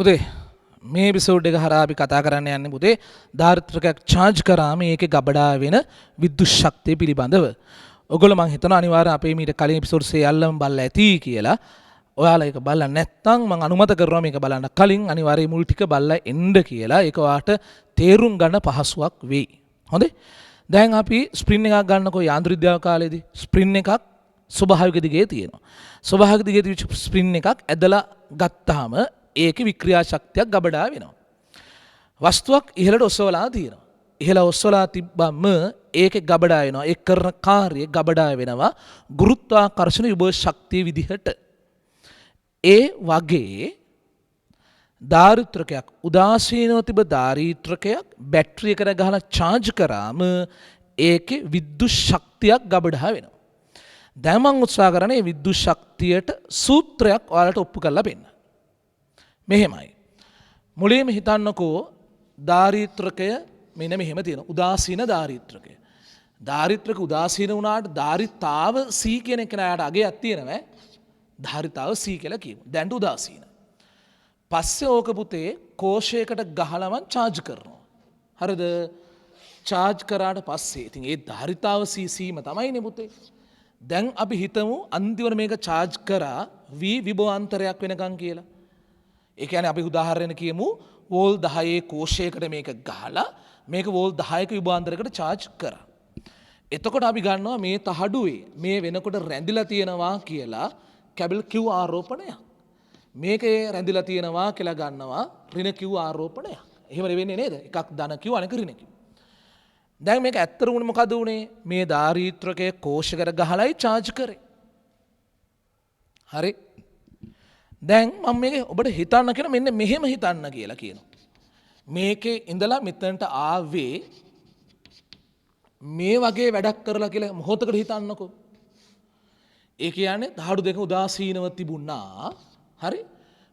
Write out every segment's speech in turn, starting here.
පුතේ මේ එපිසෝඩ් එක හරහා අපි කතා කරන්න යන්නේ පුතේ ධාරිත්‍රකයක් charge කරාම ඒකේ ගබඩා වෙන විද්‍යුත් ශක්තිය පිළිබඳව. ඔයගොල්ලෝ මං හිතනවා අනිවාර්යෙන් අපේ මීට කලින් එපිසෝඩ් සියල්ලම බලලා ඇති කියලා. ඔයාලා ඒක බලලා නැත්නම් මං අනුමත කරනවා මේක බලන්න කලින් අනිවාර්යයෙන් මුල් ටික බලලා එන්න කියලා. ඒක ඔයාට තේරුම් ගන්න පහසුවක් වෙයි. හොඳේ? දැන් අපි ස්ප්‍රින් එකක් ගන්නකො යාන්ත්‍රික විද්‍යාව කාලේදී ස්ප්‍රින් එකක් ස්වභාවික දිගේ තියෙනවා. ස්වභාවික දිගේ තියෙන ස්ප්‍රින් එකක් ඇදලා ගත්තාම ඒකේ වික්‍රියා ශක්තියක් ගබඩා වෙනවා. වස්තුවක් ඉහළට ඔසවලා තියෙනවා. ඉහළ ඔසවලා තිබ්බම ඒකේ ගබඩා වෙනවා. ඒ කරන කාර්යය ගබඩා වෙනවා ගුරුත්වාකර්ෂණ විභව ශක්තිය විදිහට. ඒ වගේ ධාරිත්‍රකයක් උදාසීනව තිබ ධාරිත්‍රකයක් බැටරියකට ගහලා charge කරාම ඒකේ විද්‍යුත් ශක්තියක් ගබඩා වෙනවා. දැන් මම උත්සාහ කරන්නේ විද්‍යුත් ශක්තියට සූත්‍රයක් ඔයාලට ඔප්පු කරලා පෙන්නන්න. මෙහෙමයි. මුලින්ම හිතන්නකෝ ධාරිත්‍රකය මෙන්න මෙහෙම තියෙනවා. උදාසීන ධාරිත්‍රකය. ධාරිත්‍රක උදාසීන වුණාට ධාරිතාව C කියන කෙනාට අගයක් තියෙනවා. ධාරිතාව C කියලා කියමු. දැන් උදාසීන. පස්සේ ඕක පුතේ කෝෂයකට ගහලම charge කරනවා. හරිද? charge කරාට පස්සේ ඉතින් ඒ ධාරිතාව C සීම තමයිනේ පුතේ. දැන් අපි හිතමු අන්තිමට මේක charge කරා V විභවාන්තරයක් වෙනකන් කියලා. ඒ කියන්නේ අපි උදාහරණයක් කියමු වෝල් 10 කෝෂයකට මේක ගහලා මේක වෝල් 10ක විභවාන්තරයකට charge කරා. එතකොට අපි ගන්නවා මේ තහඩුවේ මේ වෙනකොට රැඳිලා තියෙනවා කියලා කැබල් Q ආරෝපණයක්. මේකේ රැඳිලා තියෙනවා කියලා ගන්නවා ඍණ Q ආරෝපණයක්. එහෙම වෙන්නේ නේද? එකක් ධන Q අනෙක ඍණ Q. දැන් මේක ඇත්තට උනේ මොකද උනේ? මේ ධාරිත්‍රකයේ කෝෂයකට ගහලයි charge කරේ. හරි. දැන් මම මේක ඔබට හිතන්න කියන මෙන්න මෙහෙම හිතන්න කියලා කියනවා. මේකේ ඉඳලා මෙතනට ආවේ මේ වගේ වැඩක් කරලා කියලා මොහොතකට හිතන්නකෝ. ඒ කියන්නේ දහඩු දෙක උදාසීනව තිබුණා. හරි?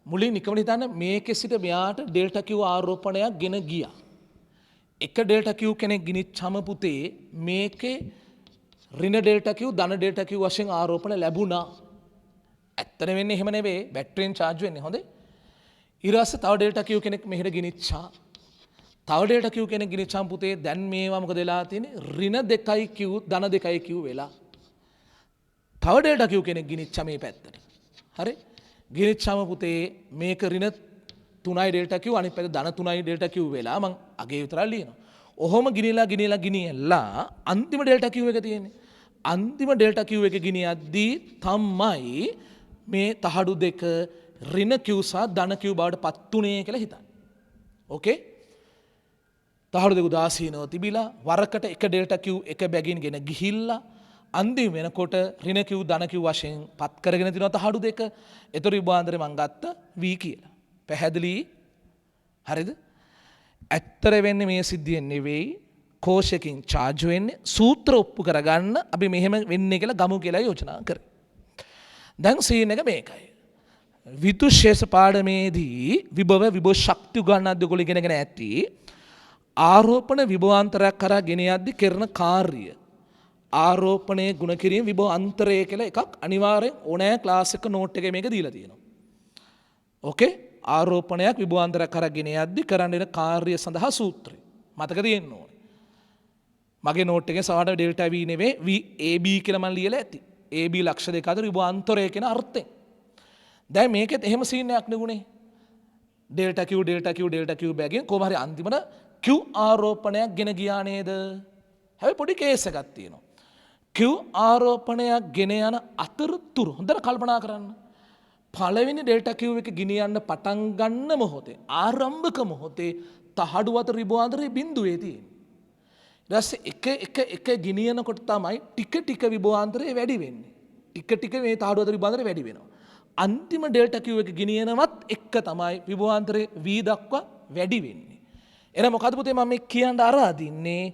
මුලින් නිකමන හිතන්න මේකේ සිට මෙයාට ඩෙල්ටා Q ආරෝපණයක් ගෙන ගියා. එක ඩෙල්ටා Q කෙනෙක් ගිනිච්චම පුතේ මේකේ ඍණ ඩෙල්ටා Q ධන ඩෙල්ටා Q වශයෙන් ආරෝපණ ලැබුණා. ඇත්තට වෙන්නේ එහෙම නෙවෙයි බැටරියෙන් charge වෙන්නේ හොඳේ. ඊට පස්සේ තව ඩෙල්ටා Q කෙනෙක් මෙහෙට ගිනිච්චා. තව ඩෙල්ටා Q කෙනෙක් ගිනිච්චාම පුතේ දැන් මේවා මොකද වෙලා තියෙන්නේ? ඍණ 2යි Q ධන 2යි Q වෙලා. තව ඩෙල්ටා Q කෙනෙක් ගිනිච්චා මේ පැත්තට. හරි? ගිනිච්චාම පුතේ මේක ඍණ 3යි ඩෙල්ටා Q අනිත් පැත්ත ධන 3යි ඩෙල්ටා Q වෙලා මං අගේ විතරක් ලියනවා. ඔහොම ගිනිලා අන්තිම ඩෙල්ටා Q එක තියෙන්නේ. අන්තිම ඩෙල්ටා Q එක ගිනියද්දී තමයි මේ තහඩු දෙක ඍණ Q සහ ධන Q බවට පත් උනේ කියලා හිතන්න. ඕකේ? තහඩු දෙක උදාසීනව තිබිලා වරකට එක ඩෙල්ටා Q එක බැගින් ගෙන ගිහිල්ලා අන්තිම වෙනකොට ඍණ Q ධන Q වශයෙන් පත් කරගෙන තිනවා තහඩු දෙක. ඒතර විභවාන්තරේ මං ගත්ත V කියලා. පැහැදිලි? හරිද? ඇත්තට වෙන්නේ මේ සිද්ධියෙන් නෙවෙයි කෝෂයකින් charge වෙන්නේ සූත්‍ර ඔප්පු කරගන්න අපි මෙහෙම වෙන්නේ කියලා ගමු කියලා යෝජනා කරේ. දැන් සීන් එක මේකයි. විද්‍යුත් ශේෂ පාඩමේදී විභව ශක්ති උගන්වද්දී ඔයගොල්ලෝ ඉගෙනගෙන ඇති ආරෝපණ විභවාන්තරයක් කරා ගෙන යද්දී කරන කාර්ය ආරෝපණයේ ගුණ කිරීම විභවාන්තරය කියලා එකක් අනිවාර්යෙන් ඕනෑ ක්ලාස් එක නෝට් එකේ මේක දීලා තියෙනවා. ඕකේ? ආරෝපණයක් විභවාන්තරයක් කරා ගෙන යද්දී කරන්න වෙන කාර්ය සඳහා සූත්‍රය මතක තියෙන්න ඕනේ. මගේ නෝට් එකේ සමහරවිට ඩෙල්ටා V නෙවෙයි VAB කියලා මම ලියලා ඇති. AB ලක්ෂ දෙක අතර විභවාන්තරය කියන අර්ථයෙන්. දැන් මේකෙත් එහෙම සීන් එකක් නෙගුණේ. ඩෙල්ටා Q බැගින් කොහොම හරි අන්තිමට Q ආරෝපණයක් ගෙන ගියා නේද? හැබැයි පොඩි කේස් එකක් තියෙනවා. Q ආරෝපණයක් ගෙන යන අතරතුර හොඳට කල්පනා කරන්න. පළවෙනි ඩෙල්ටා Q එක ගෙනියන්න පටන් ගන්න මොහොතේ ආරම්භක මොහොතේ තහඩු අතර විභවාන්තරයේ බිඳුවේ තියෙන්නේ. එක ගිනියනකොට තමයි ටික විභවාන්තරය වැඩි වෙන්නේ. ටික මේ තහඩුව අතර විභවාන්තරය වැඩි වෙනවා. අන්තිම ඩෙල්ටා Q එක ගිනියනවත් එක තමයි විභවාන්තරය V දක්වා වැඩි වෙන්නේ. එහෙනම් මොකද පුතේ මම මේ කියන්න අරාදින්නේ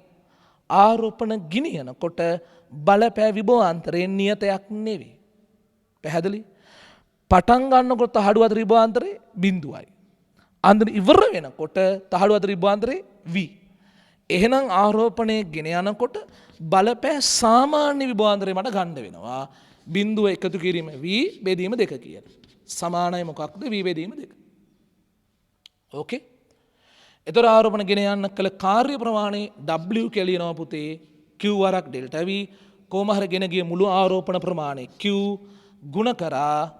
ආරෝපණ ගිනියනකොට බලපෑ විභවාන්තරයේ නියතයක් නෙවෙයි. පැහැදිලි? පටන් ගන්නකොට තහඩුව අතර විභවාන්තරය 0යි. අන්තිම ඉවර වෙනකොට තහඩුව අතර විභවාන්තරය V. එහෙනම් ආරෝපණය ගෙන යනකොට බලපෑ සාමාන්‍ය විභවාන්තරය මට ගන්න වෙනවා. බිඳුව එකතු කිරීම V බෙදීම 2 කියලා. සමානයි මොකක්ද V බෙදීම 2. ඕකේ. එතකොට ආරෝපණ ගෙන යන්න කළ කාර්ය ප්‍රමාණය W කියලා ලියනවා පුතේ. Q වරක් ඩෙල්ටා V කොහොම හරි ගෙන ගිය මුළු ආරෝපණ ප්‍රමාණය Q ගුණ කරා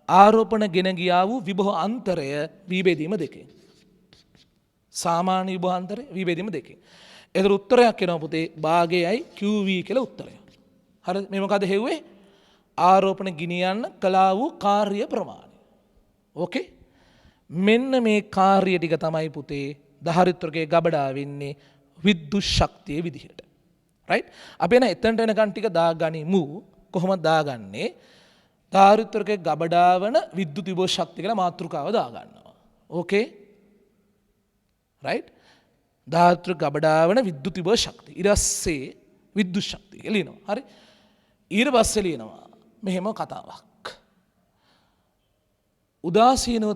ආරෝපණ ගෙන ගියා වූ විභව අන්තරය V බෙදීම දෙකෙන්. සාමාන්‍ය විභව අන්තරය V බෙදීම දෙකෙන්. එතකොට උත්තරයක් එනවා පුතේ භාගයයි QV කියලා උත්තරය. හරි මේ මොකද හෙව්වේ? ආරෝපණ ගෙනියන්න කළා වූ කාර්ය ප්‍රමාණය. ඕකේ. මෙන්න මේ කාර්ය ටික තමයි පුතේ ධාරිත්‍රකයේ ගබඩා වෙන්නේ විද්‍යුත් ශක්තිය විදිහට. රයිට්? අපි එන එතනට එනකන් ටික දාගනිමු. කොහොමද දාගන්නේ? ධාරිත්‍රකයේ ගබඩා වන විද්‍යුත් විභව ශක්තිය කියලා මාතෘකාව දාගන්නවා. ඕකේ? රයිට්? ධාරිත්‍ර ගබඩා වන විද්‍යුත් විභව ශක්තිය. ඊට පස්සේ විද්‍යුත් ශක්තිය කියලා ලියනවා. හරි? ඊට පස්සේ ලියනවා මෙහෙම කතාවක්. උදාසීනව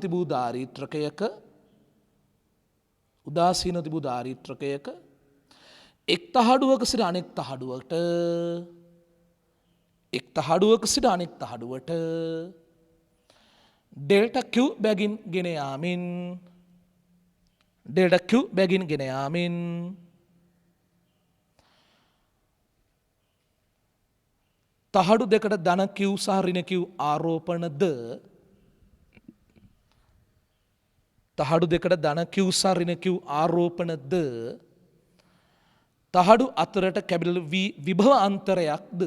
තිබූ ධාරිත්‍රකයක එක් තහඩුවක සිට අනෙක් තහඩුවට ඩෙල්ටා Q බැගින් ගෙන යාමින් තහඩු දෙකට ධන Q සහ ඍණ Q ආරෝපණද තහඩු අතරට කැබිලි විභව අන්තරයක්ද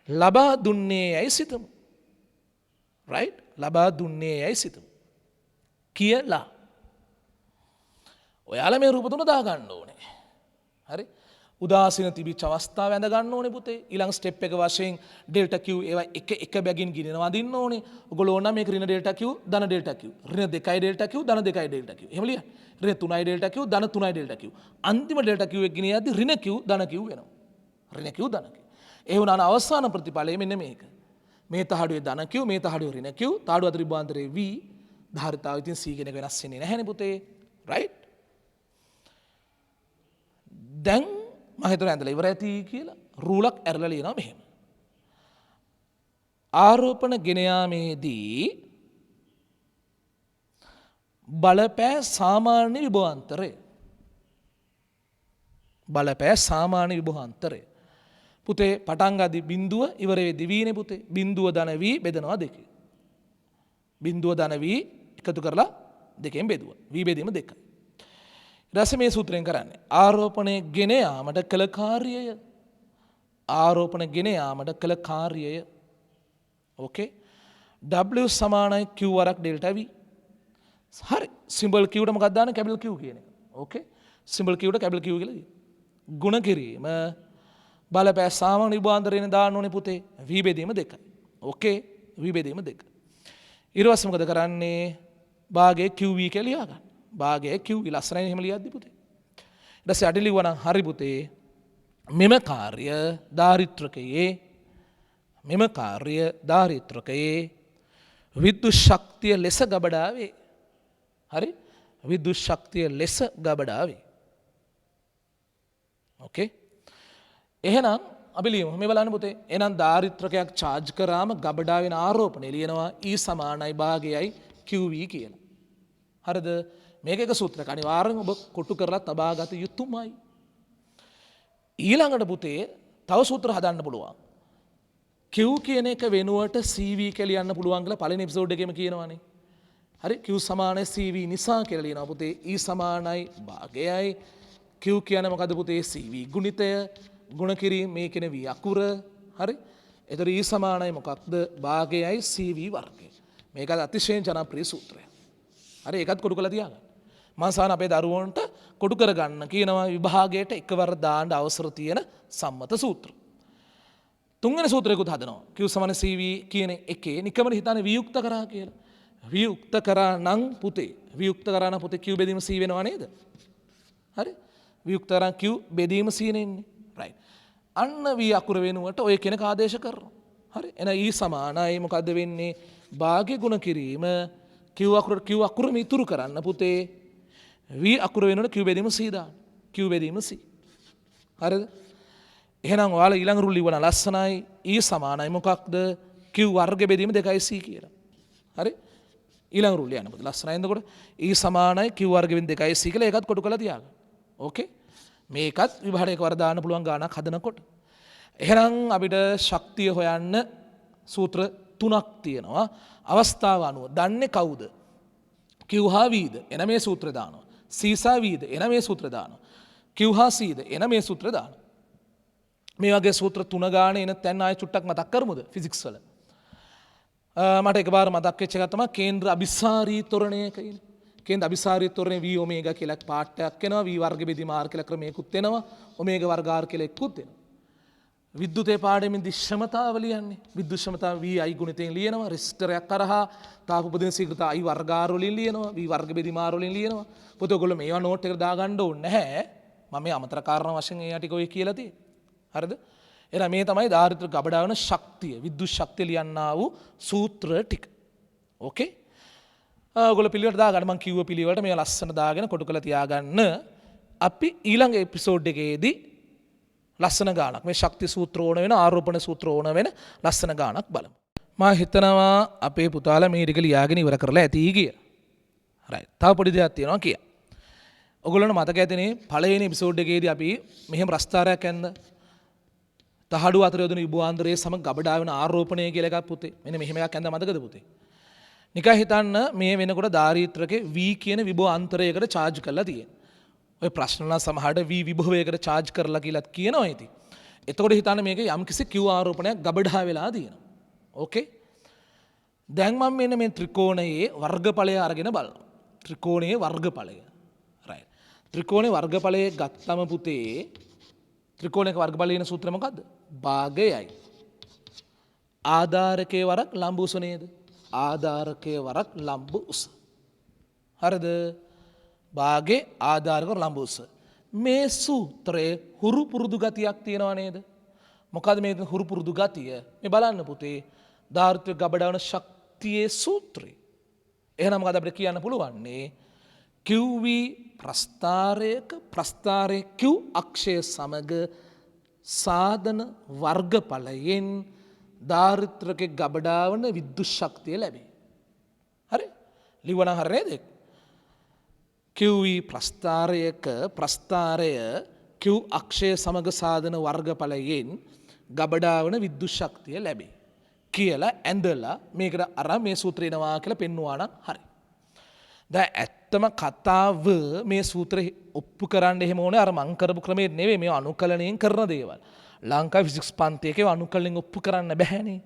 ලබා දුන්නේ යයි සිතමු. රයිට්? ලබා දුන්නේ යයි සිතමු කියලා ඔයාලා මේ රූප තුන දාගන්න ඕනේ. හරි? උදාසීන තිබිච්ච අවස්ථාව ඇඳ ගන්න ඕනේ පුතේ. ඊළඟ ස්ටෙප් එක වශයෙන් ඩෙල්ටා Q ඒවා එක බැගින් ගිනිනවා අදින්න ඕනේ. ඔයගොල්ලෝ ඕන නම් මේක ඍණ ඩෙල්ටා Q ධන ඩෙල්ටා Q. ඍණ 2යි ඩෙල්ටා Q ධන 2යි ඩෙල්ටා Q. එහෙම ලියන්න. ඍණ 3යි ඩෙල්ටා Q ධන 3යි ඩෙල්ටා Q. අන්තිම ඩෙල්ටා Q එක ගෙනියද්දි ඍණ Q ධන Q වෙනවා. ඍණ Q ධන Q. ඒ වුණාන අවසාන ප්‍රතිඵලය මෙන්න මේක. මේ තහඩුවේ ධන Q මේ තහඩුවේ ඍණ Q තහඩුව අතර විභවාන්තරයේ V ධාරිතාව ඉතින් C කෙනෙක් වෙනස් වෙන්නේ නැහැනේ පුතේ. රයිට්? දැන් මම හිතුවා ඇඳලා ඉවර ඇති කියලා රූලක් ඇරලා ලියනවා මෙහෙම. ආරෝපණ ගෙන යාමේදී බලපෑ සාමාන්‍ය විභවාන්තරය. පුතේ පටන් ගදී බිඳුව ඉවර වෙද්දී v නේ පුතේ. බිඳුව ධන v බෙදනවා දෙකේ. බිඳුව ධන v එකතු කරලා දෙකෙන් බෙදුවා. v බෙදීම දෙකයි. ඊට මේ සූත්‍රයෙන් කරන්නේ ආරෝපණය ගෙන යාමට කළ කාර්යය. ඕකේ? W සමානයි Q වරක් ඩෙල්ටා V. හරි. සිම්බල් Q ට මොකක්ද දාන්නේ? කැපිටල් Q කියන එක. ඕකේ? සිම්බල් Q ට කැපිටල් Q කියලා දාන්න. ගුණ කිරීම බලපෑ සාමාන්‍ය විභවාන්තරයෙන් දාන්න ඕනේ පුතේ. V බෙදීම දෙකයි. ඕකේ? V බෙදීම දෙක. ඊට පස්සේ මොකද කරන්නේ? භාගයේ QV කියලා ලියා ගන්න. භාගයේ QV ලස්සනයි එහෙම ලියද්දි පුතේ. ඊට පස්සේ අඩි ලිව්වනම් හරි පුතේ. මෙම කාර්ය ධාරිත්‍රකයේ විද්‍යුත් ශක්තිය ලෙස ගබඩා වේ. හරි? විද්‍යුත් ශක්තිය ලෙස ගබඩා වේ. ඕකේ? එහෙනම් අපි ලියමු. මේ බලන්න පුතේ. එහෙනම් ධාරිත්‍රකයක් charge කරාම ගබඩා වෙන ආරෝපණය ලියනවා E සමානයි භාගයයි QV කියලා. හරිද? මේක එක සූත්‍රයක්. අනිවාර්යෙන් ඔබ කොටු කරලා තබා ගත යුතුමයි. ඊළඟට පුතේ තව සූත්‍ර හදන්න පුළුවන්. Q කියන එක වෙනුවට CV කියලා ලියන්න පුළුවන් කියලා පළවෙනි එපිසෝඩ් එකේම කියනවානේ. හරි? Q සමානයි CV නිසා කියලා ලියනවා පුතේ. E සමානයි භාගයයි Q කියන්නේ මොකද්ද පුතේ? CV ගුණිතය ගුණ කිරීම මේ කියන V අකුර. හරි? එතකොට E සමානයි මොකක්ද? භාගයයි CV වර්ගය. මේක අතිශයින් ජනප්‍රිය සූත්‍රයක්. හරි? ඒකත් කොටු කරලා තියාගන්න. මම සාන අපේ දරුවන්ට කොටු කරගන්න කියනවා විභාගයට එකවර දාන්න අවසර තියෙන සම්මත සූත්‍ර. තුන්වෙනි සූත්‍රයකුත් හදනවා. Q සමාන CV කියන එකේ නිකමන හිතන්නේ වියුක්ත කරා කියලා. වියුක්ත කරා නම් පුතේ Q බෙදීම C වෙනවා නේද? හරි? වියුක්ත කරා Q බෙදීම C නෙන්නේ. right. අන්න V අකුර වෙනුවට ඔය කෙනෙක් ආදේශ කරනවා. හරි? එන E සමානයි මොකද්ද වෙන්නේ? භාග්‍ය ගුණ කිරීම Q අකුරම ඉතුරු කරන්න පුතේ V අකුර වෙනුවට Q බෙදීම C දාන්න. Q බෙදීම C. හරිද? එහෙනම් ඔයාලා ඊළඟ රුල් ලිවන ලස්සනයි E සමානයි මොකක්ද? Q වර්ග බෙදීම 2C කියලා. හරි ඊළඟ රුල් යන්න පුතේ ලස්සනයි එතකොට E සමානයි Q වර්ග වෙන 2c කියලා ඒකත් කොටු කරලා තියාගන්න. ඕකේ මේකත් විභාගයක වර දාන්න පුළුවන් ගාණක් හදනකොට. එහෙනම් අපිට ශක්තිය හොයන්න සූත්‍ර 3ක් තියෙනවා. අවස්ථාව අනුව දන්නේ කවුද? Q හා V ද? එන මේ සූත්‍රය දානවා. C සහ V ද? එන මේ සූත්‍රය දානවා. Q හා C ද? එන මේ සූත්‍රය දානවා. මේ වගේ සූත්‍ර 3 ගානේ එන තැන් ආයෙ චුට්ටක් මතක් කරමුද ෆිසික්ස් වල? මට එකපාර මතක් වෙච්ච එකක් තමයි කේන්ද්‍ර අභිසාරී ත්වරණය කියන්නේ. කේන්ද්‍ර අභිසාරී ත්වරණය V ඔමේගා කියලා පාඩයක් එනවා. V වර්ග බෙදීම R කියලා ක්‍රමයකුත් එනවා. ඔමේගා වර්ග R කියලා එකකුත් එනවා. විද්‍යුතේ පාඩමෙන් දිශ්‍යමතාව ලියන්නේ. විද්‍යුත් ශ්‍රමතාව V I ගුණිතයෙන් ලියනවා. රෙසිස්ටරයක් කරහා තාප උපදින ශීඝ්‍රතාව I වර්ග R වලින් ලියනවා. V වර්ග බෙදීම R වලින් ලියනවා. පොත ඔයගොල්ලෝ මේවා නෝට් එකට දාගන්න ඕනේ නැහැ. මම මේ අමතර කාරණා වශයෙන් ඒ ටික ඔය කියලා තියෙන්නේ. හරිද? එහෙනම් මේ තමයි ධාරිත්‍ර ගබඩා වෙන ශක්තිය විද්‍යුත් ශක්තිය ලියන්නා වූ සූත්‍ර ටික. ඕකේ? ඔයගොල්ලෝ පිළිවෙලට දාගන්න මම කිව්ව පිළිවෙලට මේ ලස්සන දාගෙන කොටු කරලා තියාගන්න. අපි ඊළඟ එපිසෝඩ් එකේදී ලස්සන ගානක් මේ ශක්ති සූත්‍ර ඕන වෙන ආරෝපණ සූත්‍ර ඕන වෙන ලස්සන ගානක් බලමු. මම හිතනවා අපේ පුතාලා මේ ටික ලියාගෙන ඉවර කරලා ඇති කියලා. රයිට්. තව පොඩි දෙයක් තියෙනවා කිය. ඔයගොල්ලන්ට මතක ඇතිනේ පළවෙනි එපිසෝඩ් එකේදී අපි මෙහෙම ප්‍රස්තාරයක් ඇන්ද තහඩුව අතර යොදන විභවාන්තරයේ සමග ගබඩා වෙන ආරෝපණය කියලා එකක් පුතේ. මෙන්න මෙහෙම එකක් ඇන්ද මතකද පුතේ? නිකන් හිතන්න මේ වෙනකොට ධාරිත්‍රකේ V කියන විභවාන්තරයකට charge කරලා තියෙනවා. ඔය ප්‍රශ්න වල සමහරට V විභවයකට charge කරලා කියලාත් කියනවා ඉතින්. එතකොට හිතන්න මේක යම්කිසි Q ආරෝපණයක් ගබඩා වෙලා තියෙනවා. ඕකේ? දැන් මම මෙන්න මේ ත්‍රිකෝණයේ වර්ගඵලය අරගෙන බලනවා. ත්‍රිකෝණයේ වර්ගඵලය. රයිට්. ත්‍රිකෝණයේ වර්ගඵලය ගත්තම පුතේ ත්‍රිකෝණයක වර්ගඵලය වෙන සූත්‍රය මොකද්ද? භාගයයි. ආධාරකයේ වරක් ලම්බ උස නේද? ආධාරකයේ වරක් ලම්බ උස. හරිද? භාගේ ආධාරක ලම්බ උස. මේ සූත්‍රයේ හුරු පුරුදු ගතියක් තියෙනවා නේද? මොකද මේ හුරු පුරුදු ගතිය? මේ බලන්න පුතේ ධාරිත්‍ර ගබඩා වන ශක්තියේ සූත්‍රය. එහෙනම් මොකද අපිට කියන්න පුළුවන්නේ QV ප්‍රස්ථාරයක ප්‍රස්ථාරයේ Q අක්ෂය සමග සාධන වර්ගඵලයෙන් ධාරිත්‍රකේ ගබඩා වන විද්‍යුත් ශක්තිය ලැබේ. හරි? ලිවන හරිය නේද? QV ප්‍රස්ථාරයක ප්‍රස්ථාරය Q අක්ෂය සමග සාධන වර්ගඵලයෙන් ගබඩා වන විද්‍යුත් ශක්තිය ලැබේ කියලා ඇඳලා මේකට අර මේ සූත්‍රය එනවා කියලා පෙන්වුවා නම් හරි. දැන් ඇත්තම කතාව මේ සූත්‍රය ඔප්පු කරන්න එහෙම ඕනේ අර මං කරපු ක්‍රමයේ නෙවෙයි මේ අනුකලනයෙන් කරන දේවල්. ලංකා ෆිසික්ස් පන්තියකේ අනුකලනයෙන් ඔප්පු කරන්න බෑනේ.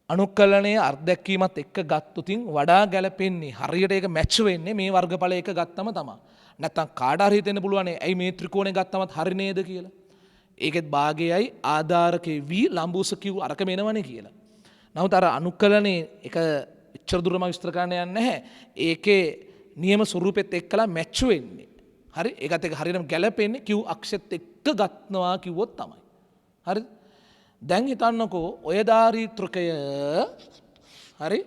අනුකලනයේ අර්ධයක්වීමත් එක්ක ගත්තොතින් වඩා ගැලපෙන්නේ හරියට ඒක මැච් වෙන්නේ මේ වර්ගඵල එක ගත්තම තමයි. නැත්තම් කාට හරි හිතෙන්න පුළුවන් ඇයි මේ ත්‍රිකෝණය ගත්තමත් හරි නේද කියලා. ඒකෙත් භාගයයි ආධාරකේ V ලම්බූස Q අරකම එනවනේ කියලා. නමුත් අර අනුකලනයේ එක එච්චර දුරම විස්තර කරන්න යන්නේ නැහැ. ඒකේ නියම ස්වරූපෙත් එක්කලා මැච් වෙන්නේ. හරි? ඒකත් එක්ක හරියටම ගැලපෙන්නේ Q අක්ෂෙත් එක්ක ගන්නවා කිව්වොත් තමයි. හරිද? දැන් හිතන්නකෝ ඔය ධාරිත්‍රකය හරි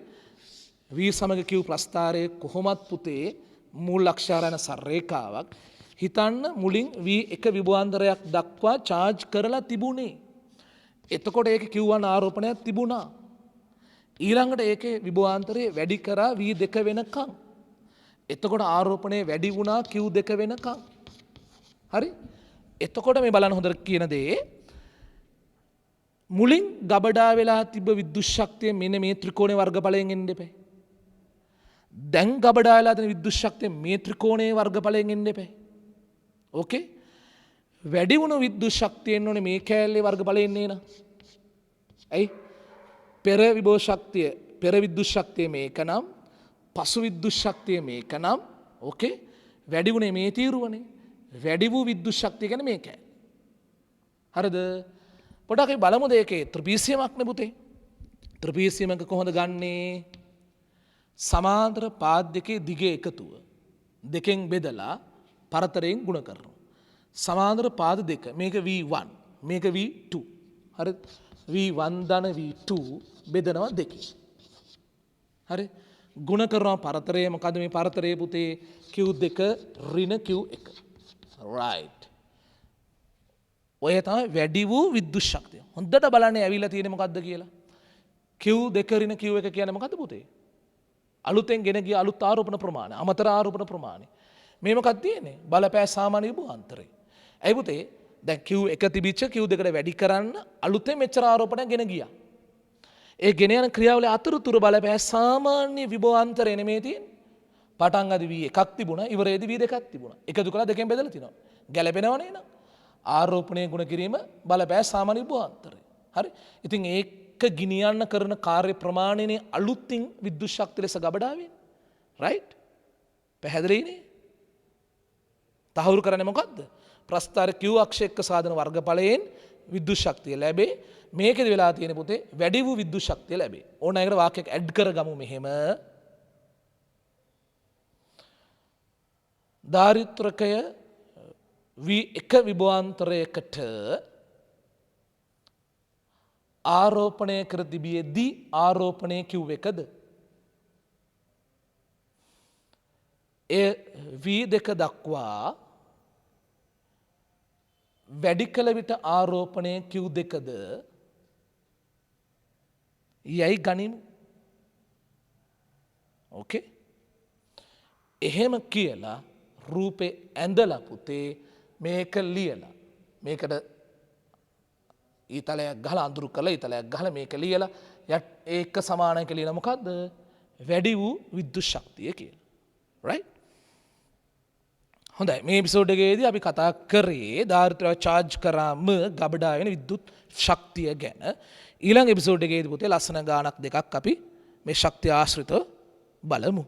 V සමග Q ප්‍රස්ථාරයේ කොහොමත් පුතේ මූල අක්ෂාරයන සරේඛාවක් හිතන්න මුලින් V එක විභවාන්තරයක් දක්වා charge කරලා තිබුණේ. එතකොට ඒකේ Q1 ආරෝපණයක් තිබුණා. ඊළඟට ඒකේ විභවාන්තරයේ වැඩි කරා V2 වෙනකන්. එතකොට ආරෝපණය වැඩි වුණා Q2 වෙනකන්. හරි? එතකොට මේ බලන්න හොඳට කියන දේ මුලින් ගබඩා වෙලා තිබ්බ විද්‍යුත් ශක්තිය මෙන්න මේ ත්‍රිකෝණයේ වර්ගඵලයෙන් එන්න එපා. දැන් ගබඩා වෙලා තියෙන විද්‍යුත් ශක්තිය මේ ත්‍රිකෝණයේ වර්ගඵලයෙන් එන්න එපා. ඕකේ? වැඩි වුණු විද්‍යුත් ශක්තිය එන්න ඕනේ මේ කෑල්ලේ වර්ගඵලයෙන් එන්න. ඇයි? පෙර විභව ශක්තිය පෙර විද්‍යුත් ශක්තිය මේක නම් පසු විද්‍යුත් ශක්තිය මේක නම් ඕකේ? වැඩි වුණේ මේ තීරුවනේ. වැඩි වූ විද්‍යුත් ශක්තිය කියන්නේ මේකයි. හරිද? පොඩක් අපි බලමු දෙකේ ත්‍රිපීසියමක් නේ පුතේ. ත්‍රිපීසියමක කොහොමද ගන්නේ? සමාන්තර පාද දෙකේ දිගේ එකතුව දෙකෙන් බෙදලා පරතරයෙන් ගුණ කරනවා. සමාන්තර පාද දෙක මේක V1 මේක V2. හරි? V1 ධන V2 බෙදනවා දෙකේ. හරි? ගුණ කරනවා පරතරය මොකද මේ පරතරයේ පුතේ Q2 ඍණ Q1. right. ඔය තමයි වැඩි වූ විද්‍යුත් ශක්තිය. හොඳට බලන්න ඇවිල්ලා තියෙන්නේ මොකද්ද කියලා. Q2 ඍණ Q1 කියන්නේ මොකද්ද පුතේ? අලුතෙන් ගෙන ගිය අලුත් ආරෝපණ ප්‍රමාණය, අමතර ආරෝපණ ප්‍රමාණය. මේ මොකක්ද තියෙන්නේ? බලපෑ සාමාන්‍ය විභවාන්තරය. ඇයි පුතේ? දැන් Q1 තිබිච්ච Q2කට වැඩි කරන්න අලුතෙන් මෙච්චර ආරෝපණයක් ගෙන ගියා. ඒ ගෙන යන ක්‍රියාවලිය අතරතුර බලපෑ සාමාන්‍ය විභවාන්තරය නෙමෙයි තියෙන්නේ. පටන් අද V1ක් තිබුණා, ඉවරයේදී V2ක් තිබුණා. එකතු කළා දෙකෙන් බෙදලා තිනවා. ගැලපෙනවනේ නේද? ආරෝපණය ගුණ කිරීම බලපෑ සාමාන්‍ය විභවාන්තරය. හරි? ඉතින් ඒක ගිනියන්න කරන කාර්ය ප්‍රමාණයනේ අලුතින් විද්‍යුත් ශක්තිය ලෙස ගබඩා වෙන්නේ. රයිට්? පැහැදිලිනේ? තහවුරු කරන්නේ මොකද්ද? ප්‍රස්ථාර Q අක්ෂ එක්ක සාධන වර්ගඵලයෙන් විද්‍යුත් ශක්තිය ලැබේ. මේකෙදි වෙලා තියෙන පුතේ වැඩි වූ විද්‍යුත් ශක්තිය ලැබේ. ඕන එකට වාක්‍යයක් ඇඩ් කරගමු මෙහෙම. ධාරිත්‍රකය V1 විභවාන්තරයකට ආරෝපණය කර තිබියදී ආරෝපණය Q1ද එය V2 දක්වා වැඩි කළ විට ආරෝපණය Q2ද යයි ගනිමු. ඕකේ? එහෙම කියලා රූපේ ඇඳලා පුතේ මේක ලියලා මේකට ඊතලයක් ගහලා අඳුරු කරලා ඊතලයක් ගහලා මේක ලියලා ඒක සමානයි කියලා ලියන මොකද්ද? වැඩි වූ විද්‍යුත් ශක්තිය කියලා. right? හොඳයි, මේ එපිසෝඩ් එකේදී අපි කතා කරේ ධාරිත්‍රාව charge කරාම ගබඩා වෙන විද්‍යුත් ශක්තිය ගැන. ඊළඟ එපිසෝඩ් එකේදී පුතේ ලස්සන ගානක් දෙකක් අපි මේ ශක්තිය ආශ්‍රිතව බලමු.